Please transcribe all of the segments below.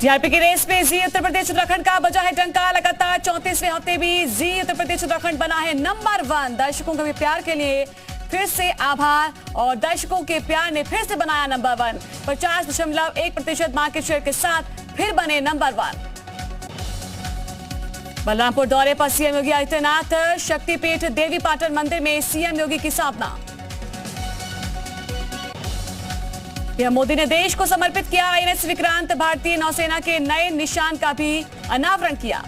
TRP की race में जी उत्तर प्रदेश उत्तराखंड का बजा है डंका। लगातार 34वें हफ्ते भी जी उत्तर प्रदेश उत्तराखंड बना है नंबर 1। दर्शकों के प्यार के लिए फिर से आभार और दर्शकों के प्यार ने फिर से बनाया नंबर 1। 50.1% मार्केट शेयर के साथ फिर बने नंबर 1। बलरामपुर दौरे पर सीएम योगी आदित्यनाथ। शक्तिपीठ देवी पाटन मंदिर में सीएम योगी की स्थापना। पीएम मोदी ने देश को समर्पित किया आईएनएस विक्रांत। भारतीय नौसेना के नए निशान का भी अनावरण किया।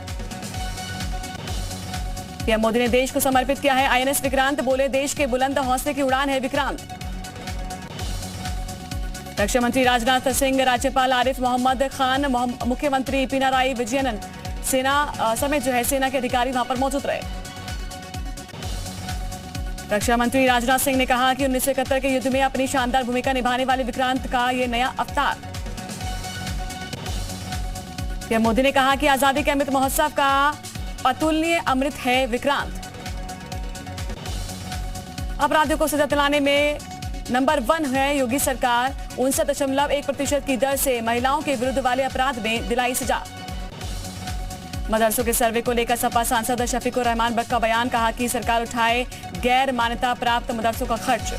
पीएम मोदी ने देश को समर्पित किया है आईएनएस विक्रांत। बोले देश के बुलंद हौसले की उड़ान है विक्रांत। रक्षा मंत्री राजनाथ सिंह, राज्यपाल आरिफ मोहम्मद खान, मुख्यमंत्री पिनाराई विजयन सेना समेत सेना के अधिकारी वहां पर मौजूद रहे। रक्षा मंत्री राजनाथ सिंह ने कहा कि 1971 के युद्ध में अपनी शानदार भूमिका निभाने वाले विक्रांत का ये नया अवतार। पीएम मोदी ने कहा कि आजादी के अमृत महोत्सव का अतुलनीय अमृत है विक्रांत। अपराधियों को सजा दिलाने में नंबर 1 है योगी सरकार। 59.1% की दर से महिलाओं के विरुद्ध वाले अपराध में दिलाई सजा। मदरसों के सर्वे को लेकर सपा सांसद शफीकुर रहमान बट का बयान। कहा कि सरकार उठाए गैर मान्यता प्राप्त मदरसों का खर्च।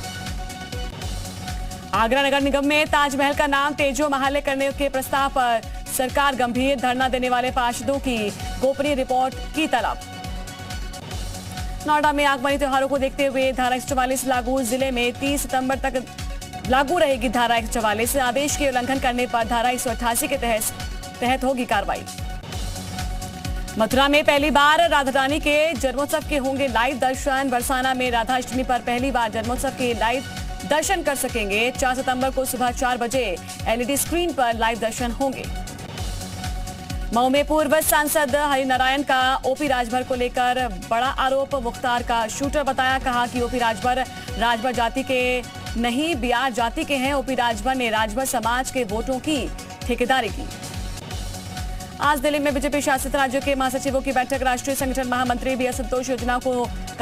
आगरा नगर निगम में ताजमहल का नाम तेजो महालय करने के प्रस्ताव पर सरकार गंभीर। धरना देने वाले पार्षदों की गोपनीय रिपोर्ट की तलब। नोएडा में आगमनी त्योहारों को देखते हुए धारा 144 लागू। जिले में 30 सितंबर तक लागू रहेगी धारा 144। आदेश के उल्लंघन करने पर धारा 188 के तहत होगी कार्रवाई। मथुरा में पहली बार राधा रानी के जन्मोत्सव के होंगे लाइव दर्शन। बरसाना में राधाष्टमी पर पहली बार जन्मोत्सव के लाइव दर्शन कर सकेंगे। 4 सितंबर को सुबह 4 बजे एलईडी स्क्रीन पर लाइव दर्शन होंगे। मऊ में पूर्व सांसद हरिनारायण का ओपी राजभर को लेकर बड़ा आरोप। मुख्तार का शूटर बताया। कहा कि ओपी राजभर जाति के नहीं बिहार जाति के हैं। ओपी राजभर ने राजभर समाज के वोटों की ठेकेदारी की। आज दिल्ली में बीजेपी शासित राज्यों के महासचिवों की बैठक। राष्ट्रीय संगठन महामंत्री भी असंतोष योजना को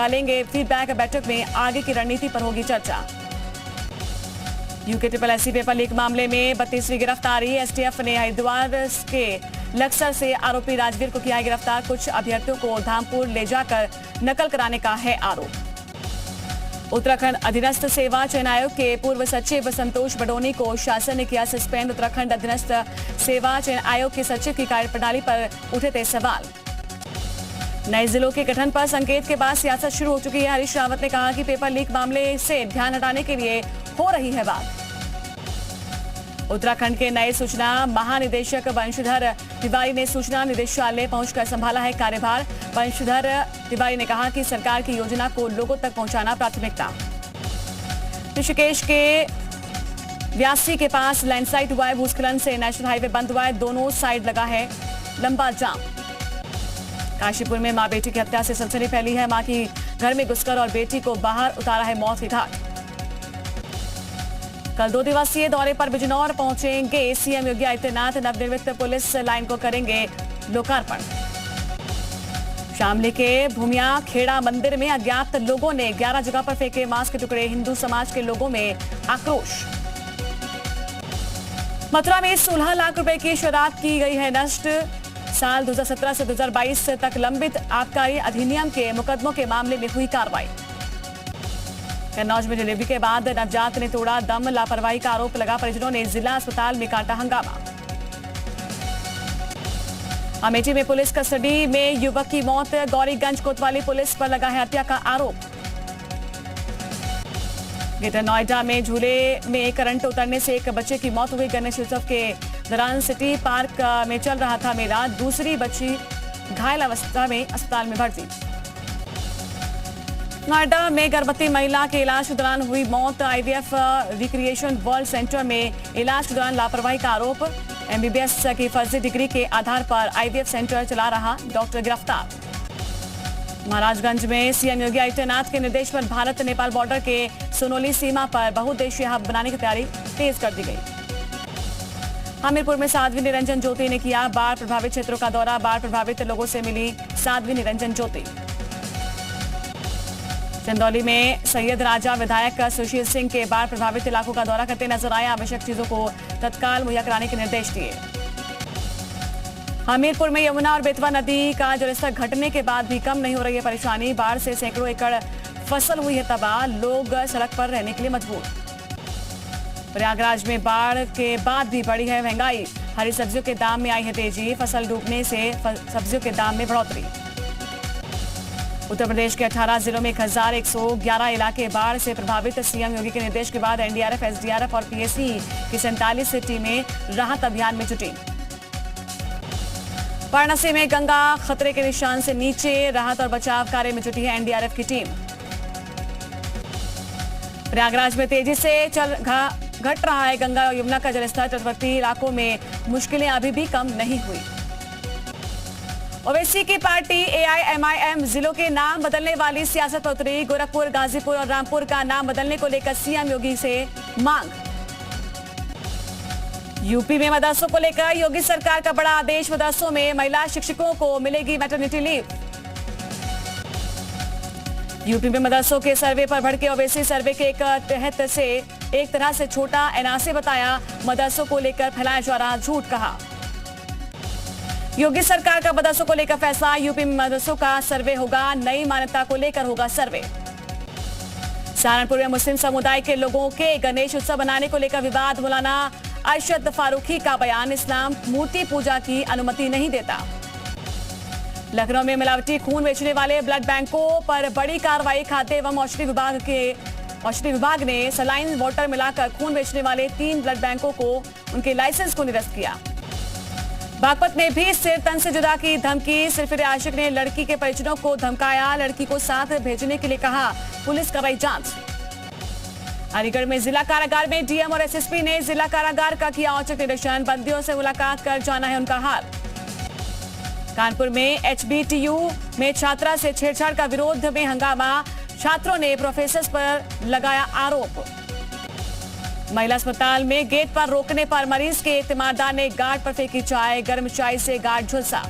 लेंगे फीडबैक। बैठक में आगे की रणनीति पर होगी चर्चा। यूके SSC पेपर लीक मामले में 32वीं गिरफ्तारी। एसटीएफ ने हरिद्वार के लक्सर से आरोपी राजवीर को किया है गिरफ्तार। कुछ अभ्यर्थियों को धामपुर ले जाकर नकल कराने का है आरोप। उत्तराखंड अधीनस्थ सेवा चयन आयोग के पूर्व सचिव संतोष बडोनी को शासन ने किया सस्पेंड। उत्तराखंड अधीनस्थ सेवा चयन आयोग के सचिव की कार्यप्रणाली पर उठे थे सवाल। नए जिलों के गठन पर संकेत के बाद सियासत शुरू हो चुकी है। हरीश रावत ने कहा कि पेपर लीक मामले से ध्यान हटाने के लिए हो रही है बात। उत्तराखंड के नए सूचना महानिदेशक वंशधर तिवारी ने सूचना निदेशालय पहुंचकर संभाला है कार्यभार। वंशधर तिवारी ने कहा कि सरकार की योजना को लोगों तक पहुंचाना प्राथमिकता। ऋषिकेश के व्यासी के पास लैंडस्लाइड हुआ है। भूस्खलन से नेशनल हाईवे बंद हुआ है। दोनों साइड लगा है लंबा जाम। काशीपुर में मां बेटी की हत्या से सनसनी फैली है। मां की घर में घुसकर और बेटी को बाहर उतारा है मौत के घाट। कल 2 दिवसीय दौरे पर बिजनौर पहुंचेंगे सीएम योगी आदित्यनाथ। नवनिर्मित पुलिस लाइन को करेंगे लोकार्पण। शामली के भूमिया खेड़ा मंदिर में अज्ञात लोगों ने 11 जगह पर फेंके मांस के टुकड़े। हिंदू समाज के लोगों में आक्रोश। मथुरा में 16 लाख रुपए की शराब की गई है नष्ट। साल 2017 से 2022 तक लंबित आबकारी अधिनियम के मुकदमों के मामले में हुई कार्रवाई। कन्नौज में डिलीवरी के बाद नवजात ने तोड़ा दम। लापरवाही का आरोप लगा। परिजनों ने जिला अस्पताल में काटा हंगामा। अमेठी में पुलिस कस्टडी में युवक की मौत। गौरीगंज कोतवाली पुलिस पर लगा है हत्या का आरोप। ग्रेटर नोएडा में झूले में करंट उतरने से एक बच्चे की मौत हो गई। गणेश उत्सव के दौरान सिटी पार्क में चल रहा था मेला। दूसरी बच्ची घायल अवस्था में अस्पताल में भर्ती। नोएडा में गर्भवती महिला के इलाज के दौरान हुई मौत। आईवीएफ रिक्रिएशन वर्ल्ड सेंटर में इलाज के दौरान लापरवाही का आरोप। एमबीबीएस की फर्जी डिग्री के आधार पर आईवीएफ सेंटर चला रहा डॉक्टर गिरफ्तार। महाराजगंज में सीएम योगी आदित्यनाथ के निर्देश पर भारत नेपाल बॉर्डर के सोनोली सीमा पर बहुउद्देशीय हब बनाने की तैयारी तेज कर दी गई। हमीरपुर में साध्वी निरंजन ज्योति ने किया बाढ़ प्रभावित क्षेत्रों का दौरा। बाढ़ प्रभावित लोगों से मिली साध्वी निरंजन ज्योति। चंदौली में सैयद राजा विधायक सुशील सिंह के बाढ़ प्रभावित इलाकों का दौरा करते नजर आए। आवश्यक चीजों को तत्काल मुहैया कराने के निर्देश दिए। हमीरपुर में यमुना और बेतवा नदी का जलस्तर घटने के बाद भी कम नहीं हो रही है परेशानी। बाढ़ से सैकड़ों एकड़ फसल हुई है तबाह, लोग सड़क पर रहने के लिए मजबूर। प्रयागराज में बाढ़ के बाद भी बढ़ी है महंगाई, हरी सब्जियों के दाम में आई है तेजी, फसल डूबने से सब्जियों के दाम में बढ़ोतरी। उत्तर प्रदेश के 18 जिलों में 1111 इलाके बाढ़ से प्रभावित। सीएम योगी के निर्देश के बाद एनडीआरएफ, एसडीआरएफ और पीएसी की 47 टीमें राहत अभियान में जुटी। वाराणसी में गंगा खतरे के निशान से नीचे, राहत और बचाव कार्य में जुटी है एनडीआरएफ की टीम। प्रयागराज में तेजी से घट रहा है गंगा और यमुना का जलस्तर, तटवर्ती इलाकों में मुश्किलें अभी भी कम नहीं हुई। ओवैसी की पार्टी एआईएमआईएम जिलों के नाम बदलने वाली सियासत पर उतरी। गोरखपुर, गाजीपुर और रामपुर का नाम बदलने को लेकर सीएम योगी से मांग। यूपी में मदरसों को लेकर योगी सरकार का बड़ा आदेश, मदरसों में महिला शिक्षकों को मिलेगी मैटरनिटी लीव। यूपी में मदरसों के सर्वे पर भड़के ओवैसी, सर्वे के एक तरह से छोटा एनआरसी बताया, मदरसों को लेकर फैलाया जा रहा झूठ कहा। योगी सरकार का मदरसों को लेकर फैसला, यूपी में मदरसों का सर्वे होगा, नई मान्यता को लेकर होगा सर्वे। सहारनपुर में मुस्लिम समुदाय के लोगों के गणेश उत्सव बनाने को लेकर विवाद, मौलाना अरशद फारूकी का बयान, इस्लाम मूर्ति पूजा की अनुमति नहीं देता। लखनऊ में मिलावटी खून बेचने वाले ब्लड बैंकों पर बड़ी कार्रवाई, खाद्य एवं औषधि विभाग ने सलाइन वाटर मिलाकर खून बेचने वाले 3 ब्लड बैंकों को उनके लाइसेंस को निरस्त किया। बागपत में भी सिर तन से जुदा की धमकी, सिरफिरे आशिक ने लड़की के परिजनों को धमकाया, लड़की को साथ भेजने के लिए कहा, पुलिस कर रही जांच। अलीगढ़ में जिला कारागार में डीएम और एसएसपी ने जिला कारागार का किया औचक निरीक्षण, बंदियों से मुलाकात कर जाना है उनका हाल। कानपुर में एचबीटीयू में छात्रा से छेड़छाड़ का विरोध में हंगामा, छात्रों ने प्रोफेसर पर लगाया आरोप। महिला अस्पताल में गेट पर रोकने पर मरीज के तीमारदार ने गार्ड पर फेंकी चाय, गर्म चाय से गार्ड झुलसा।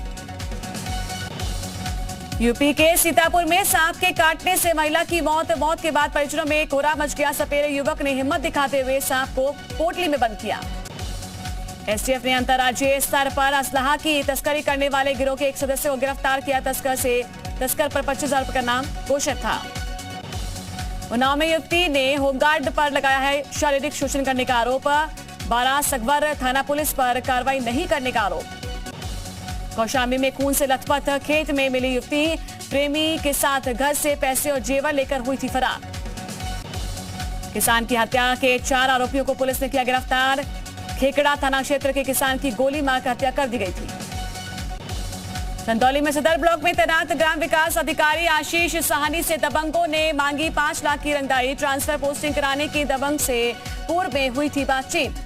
यूपी के सीतापुर में सांप के काटने से महिला की मौत के बाद परिजनों में कोहराम मच गया। सपेरे युवक ने हिम्मत दिखाते हुए सांप को पोटली में बंद किया। एसटीएफ ने अंतर्राज्यीय स्तर पर असलहा की तस्करी करने वाले गिरोह के एक सदस्य को गिरफ्तार किया। तस्कर पर 25,000 रुपए का नाम घोषित था। उन्नाव में युवती ने होमगार्ड पर लगाया है शारीरिक शोषण करने का आरोप, 12 सगवर थाना पुलिस पर कार्रवाई नहीं करने का आरोप। कौशाम्बी में खून से लथपथ, खेत में मिली युवती, प्रेमी के साथ घर से पैसे और जेवर लेकर हुई थी फरार। किसान की हत्या के 4 आरोपियों को पुलिस ने किया गिरफ्तार। खेकड़ा थाना क्षेत्र के किसान की गोली मारकर हत्या कर दी गई थी। चंदौली में सदर ब्लॉक में तैनात ग्राम विकास अधिकारी आशीष साहनी से दबंगों ने मांगी 5 लाख की रंगदारी, ट्रांसफर पोस्टिंग कराने की दबंग से पूर्व में हुई थी बातचीत।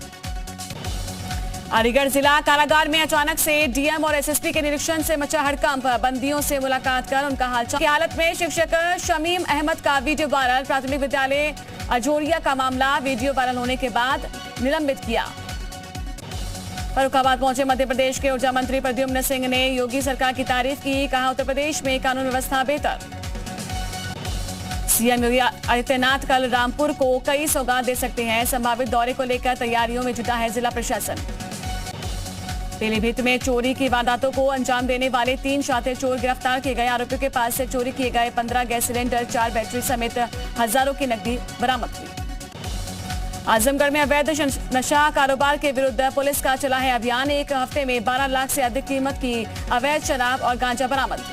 अलीगढ़ जिला कारागार में अचानक से डीएम और एसएसपी के निरीक्षण से मचा हड़कंप, बंदियों से मुलाकात कर उनका हालचाल की हालत में शिक्षक शमीम अहमद का वीडियो वायरल, प्राथमिक विद्यालय अजोरिया का मामला वीडियो वायरल होने के बाद निलंबित किया। फर्रुखाबाद पहुंचे मध्य प्रदेश के ऊर्जा मंत्री प्रद्युम्न सिंह ने योगी सरकार की तारीफ की, कहा उत्तर प्रदेश में कानून व्यवस्था बेहतर। सीएम योगी आदित्यनाथ कल रामपुर को कई सौगात दे सकते हैं, संभावित दौरे को लेकर तैयारियों में जुटा है जिला प्रशासन। पीलीभीत में चोरी की वारदातों को अंजाम देने वाले 3 शातिर चोर गिरफ्तार किए गए। आरोपियों के पास से चोरी किए गए 15 गैस सिलेंडर, 4 बैटरी समेत हजारों की नकदी बरामद हुई। आजमगढ़ में अवैध नशा कारोबार के विरुद्ध पुलिस का चला है अभियान, एक हफ्ते में 12 लाख से अधिक कीमत की अवैध शराब और गांजा बरामद।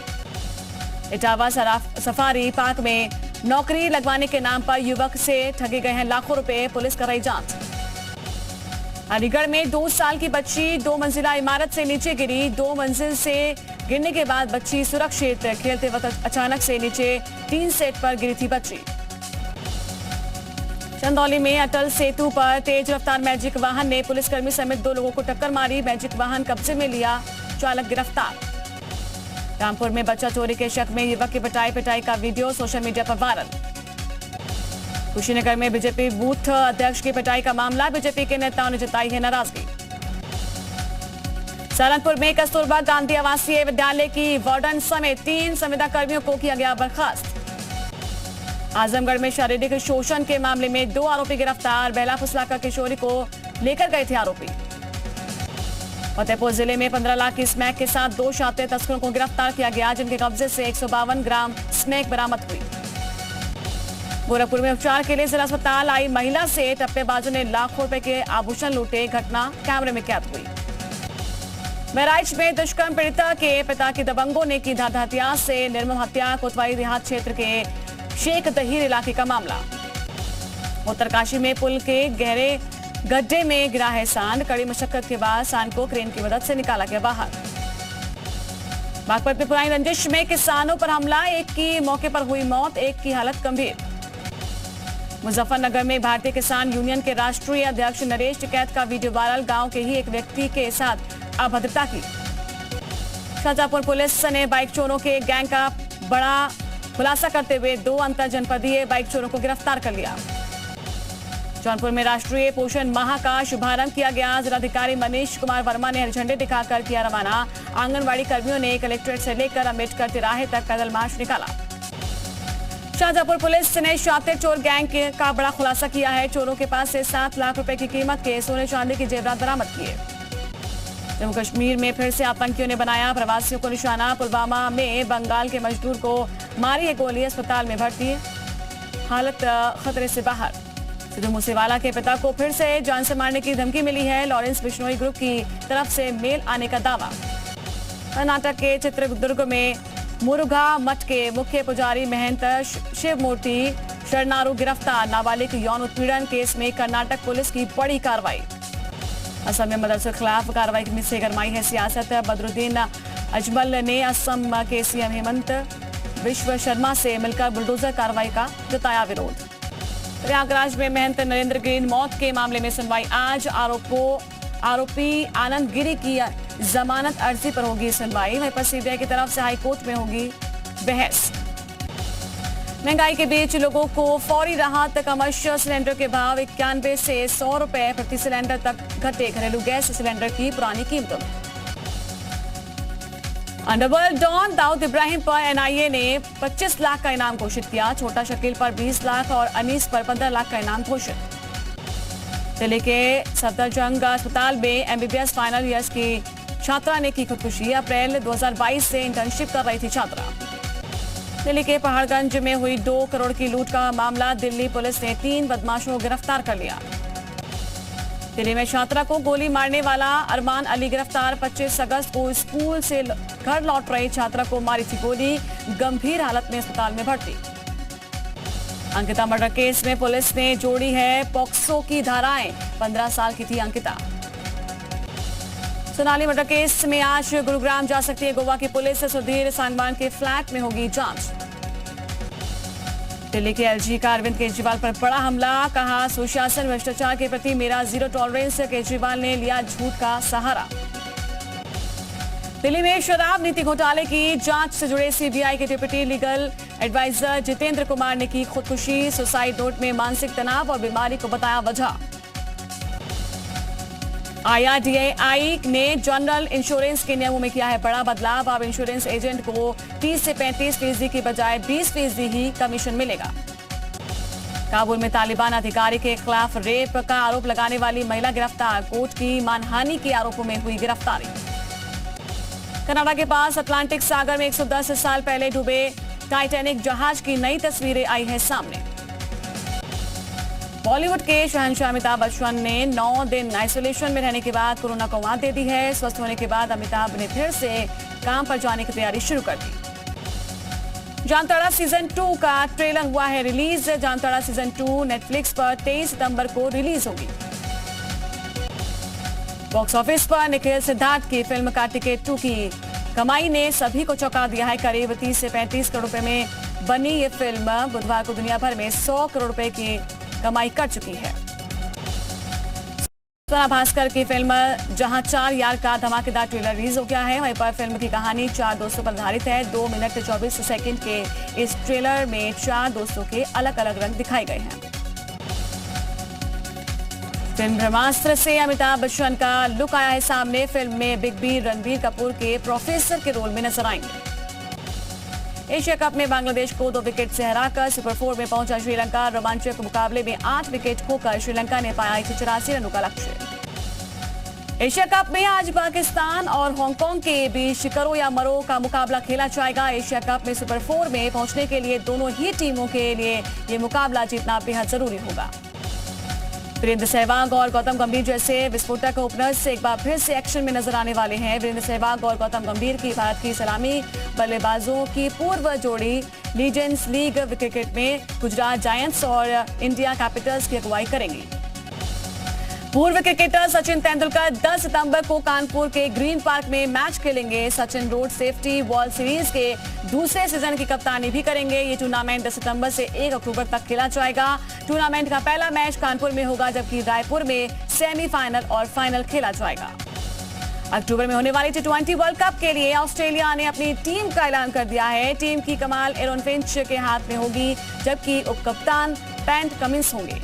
इटावा सफारी पार्क में नौकरी लगवाने के नाम पर युवक से ठगे गए हैं लाखों रुपए, पुलिस कर रही जांच। अलीगढ़ में 2 साल की बच्ची 2 मंजिला इमारत से नीचे गिरी, 2 मंजिल से गिरने के बाद बच्ची सुरक्षित, खेलते वक्त अचानक से नीचे 3 सेट पर गिरी थी बच्ची। चंदौली में अटल सेतु पर तेज रफ्तार मैजिक वाहन ने पुलिसकर्मी समेत 2 लोगों को टक्कर मारी, मैजिक वाहन कब्जे में लिया, चालक गिरफ्तार। रामपुर में बच्चा चोरी के शक में युवक की पिटाई का वीडियो सोशल मीडिया पर वायरल। कुशीनगर में बीजेपी बूथ अध्यक्ष की पिटाई का मामला, बीजेपी के नेताओं ने जताई है नाराजगी। सहारनपुर में कस्तूरबा गांधी आवासीय विद्यालय की वार्डन समेत 3 संविदा कर्मियों को किया गया बर्खास्त। आजमगढ़ में शारीरिक शोषण के मामले में 2 आरोपी गिरफ्तार, बहला फुसलाकर किशोरी को लेकर गए थे आरोपी। फतेहपुर जिले में 15 लाख की स्मैक के साथ 2 शातिर तस्करों को गिरफ्तार किया गया, जिनके कब्जे से 152 ग्राम स्मैक बरामद हुई। गोरखपुर में उपचार के लिए जिला अस्पताल आई महिला से टप्पेबाजों ने लाखों रुपए के आभूषण लूटे, घटना कैमरे में कैद हुई। बहराइच में दुष्कर्म पीड़िता के पिता की दबंगों ने की धार हथियार से निर्मम हत्या, कोतवाली देहात क्षेत्र के शेख दहीर इलाके का मामला। उत्तरकाशी में पुल के गहरे गड्ढे में गिरा है सांड, कड़ी मशक्कत के बाद सांड को क्रेन की मदद से निकाला गया बाहर। बागपत में पुरानी रंजिश में किसानों पर हमला, एक की मौके पर हुई मौत, एक की हालत गंभीर। मुजफ्फरनगर में भारतीय किसान यूनियन के राष्ट्रीय अध्यक्ष नरेश टिकैत का वीडियो वायरल, गांव के ही एक व्यक्ति के साथ अभद्रता की। शाहजहांपुर पुलिस ने बाइक चोरों के गैंग का बड़ा खुलासा करते हुए 2 अंतर जनपदीय बाइक चोरों को गिरफ्तार कर लिया। जौनपुर में राष्ट्रीय पोषण माह का शुभारंभ किया गया, जिलाधिकारी मनीष कुमार वर्मा ने हरी झंडे दिखाकर किया रवाना। आंगनबाड़ी कर्मियों ने कलेक्ट्रेट से लेकर अम्बेडकर तिराहे तक पैदल मार्च निकाला। शाहजहांपुर पुलिस ने शातिर चोर गैंग का बड़ा खुलासा किया है, चोरों के पास से 7 लाख रुपए की कीमत के सोने चांदी के जेवरात बरामद किए। जम्मू कश्मीर में फिर से आतंकियों ने बनाया प्रवासियों को निशाना, पुलवामा में बंगाल के मजदूर को मारी है गोली, अस्पताल में भर्ती है, हालत खतरे से बाहर। सिद्धू मूसेवाला के पिता को फिर से जान से मारने की धमकी मिली है, लॉरेंस बिश्नोई ग्रुप की तरफ से मेल आने का दावा। कर्नाटक के चित्रदुर्ग में मुरुघा मठ के मुख्य पुजारी महंत शिवमूर्ति शरनारू गिरफ्तार, नाबालिग यौन उत्पीड़न केस में कर्नाटक पुलिस की बड़ी कार्रवाई। असम में मदरसों के खिलाफ कार्रवाई से गरमाई है सियासत, बदरुद्दीन अजमल ने असम के सीएम हेमंत विश्व शर्मा से मिलकर बुलडोजर कार्रवाई का जताया विरोध। प्रयागराज में महंत नरेंद्र गिरी मौत के मामले में सुनवाई आज, आरोपी आनंद गिरी की जमानत अर्जी पर होगी सुनवाई, वहीं पर सीबीआई की तरफ से हाईकोर्ट में होगी बहस। महंगाई के बीच लोगों को फौरी राहत, कमर्शियल सिलेंडर के भाव 91 से 100 रुपए प्रति सिलेंडर तक घटे, घरेलू गैस सिलेंडर की पुरानी कीमतों में। अंडरवर्ल्ड डॉन दाऊद इब्राहिम पर एनआईए ने 25 लाख का इनाम घोषित किया, छोटा शकील पर 20 लाख और अनीस पर 15 लाख का इनाम घोषित। दिल्ली के सफदरजंग अस्पताल में एमबीबीएस फाइनल ईयर्स की छात्रा ने की खुदकुशी, अप्रैल 2022 से इंटर्नशिप कर रही थी छात्रा। दिल्ली के पहाड़गंज में हुई 2 करोड़ की लूट का मामला, दिल्ली पुलिस ने 3 बदमाशों को गिरफ्तार कर लिया। दिल्ली में छात्रा को गोली मारने वाला अरमान अली गिरफ्तार, 25 अगस्त को स्कूल से घर लौट रही छात्रा को मारी थी गोली, गंभीर हालत में अस्पताल में भर्ती। अंकिता मर्डर केस में पुलिस ने जोड़ी है पॉक्सो की धाराएं, 15 साल की थी अंकिता। सोनाली मर्डर केस में आज गुरुग्राम जा सकती है गोवा की पुलिस, सुधीर सांगवान के फ्लैट में होगी जांच। दिल्ली के एलजी का अरविंद केजरीवाल पर बड़ा हमला, कहा सुशासन भ्रष्टाचार के प्रति मेरा जीरो टॉलरेंस, केजरीवाल ने लिया झूठ का सहारा। दिल्ली में शराब नीति घोटाले की जांच से जुड़े सीबीआई के deputy legal advisor Jitendra Kumar ने की खुदकुशी, सुसाइड नोट में मानसिक तनाव और बीमारी को बताया वजह। आईआरडीएआई ने जनरल इंश्योरेंस के नियमों में किया है बड़ा बदलाव, अब इंश्योरेंस एजेंट को 30 से 35% की बजाय 20% ही कमीशन मिलेगा। काबुल में तालिबान अधिकारी के खिलाफ रेप का आरोप लगाने वाली महिला गिरफ्तार, कोर्ट की मानहानि के आरोपों में हुई गिरफ्तारी। कनाडा के पास अटलांटिक सागर में 110 साल पहले डूबे टाइटैनिक जहाज की नई तस्वीरें आई हैं सामने। बॉलीवुड के शहंशाह अमिताभ बच्चन ने 9 दिन आइसोलेशन में रहने के बाद कोरोना को मात दे दी है। स्वस्थ होने के बाद अमिताभ ने फिर से काम पर जाने की तैयारी शुरू कर दी। जामताड़ा सीजन 2 का ट्रेलर हुआ है रिलीज, जामताड़ा सीजन 2 नेटफ्लिक्स पर 23 सितंबर को रिलीज होगी। बॉक्स ऑफिस पर निखिल सिद्धार्थ की फिल्म कार्तिकेय 2 की कमाई ने सभी को चौंका दिया है, करीब 30 से 35 करोड़ रुपए में बनी ये फिल्म बुधवार को दुनिया भर में 100 करोड़ रुपए की कमाई कर चुकी है। स्वरा भास्कर की फिल्म जहां 4 यार का धमाकेदार ट्रेलर रिलीज हो गया है, वहीं पर फिल्म की कहानी 4 दोस्तों पर आधारित है। 2 मिनट 24 सेकंड के इस ट्रेलर में 4 दोस्तों के अलग अलग रंग दिखाए गए हैं। फिल्म ब्रह्मास्त्र से अमिताभ बच्चन का लुक आया है सामने। फिल्म में बिग बी रणबीर कपूर के प्रोफेसर के रोल में नजर आएंगे। एशिया कप में बांग्लादेश को 2 विकेट से हराकर सुपर 4 में पहुंचा श्रीलंका। रोमांचक मुकाबले में 8 विकेट खोकर श्रीलंका ने पाया 184 रनों का लक्ष्य। एशिया कप में आज पाकिस्तान और हांगकांग के बीच करो या मरो का मुकाबला खेला जाएगा। एशिया कप में सुपर 4 में पहुंचने के लिए दोनों ही टीमों के लिए ये मुकाबला जीतना बेहद जरूरी होगा। वीरेंद्र सहवाग और गौतम गंभीर जैसे विस्फोटक ओपनर्स एक बार फिर से एक्शन में नजर आने वाले हैं। वीरेंद्र सहवाग और गौतम गंभीर की भारत की सलामी बल्लेबाजों की पूर्व जोड़ी लीजेंड्स लीग क्रिकेट में गुजरात जायंट्स और इंडिया कैपिटल्स की अगुवाई करेंगी। पूर्व क्रिकेटर सचिन तेंदुलकर 10 सितंबर को कानपुर के ग्रीन पार्क में मैच खेलेंगे। Sachin road safety world series के दूसरे सीजन की कप्तानी भी करेंगे। ये टूर्नामेंट 10 सितंबर से 1 अक्टूबर तक खेला जाएगा। टूर्नामेंट का पहला मैच कानपुर में होगा, जबकि रायपुर में सेमीफाइनल और फाइनल खेला जाएगा। अक्टूबर में होने वाली T20 वर्ल्ड कप के लिए ऑस्ट्रेलिया ने अपनी टीम का ऐलान कर दिया है। टीम की कमाल एरन फिंच के हाथ में होगी, जबकि उपकप्तान पैट कमिंस होंगे।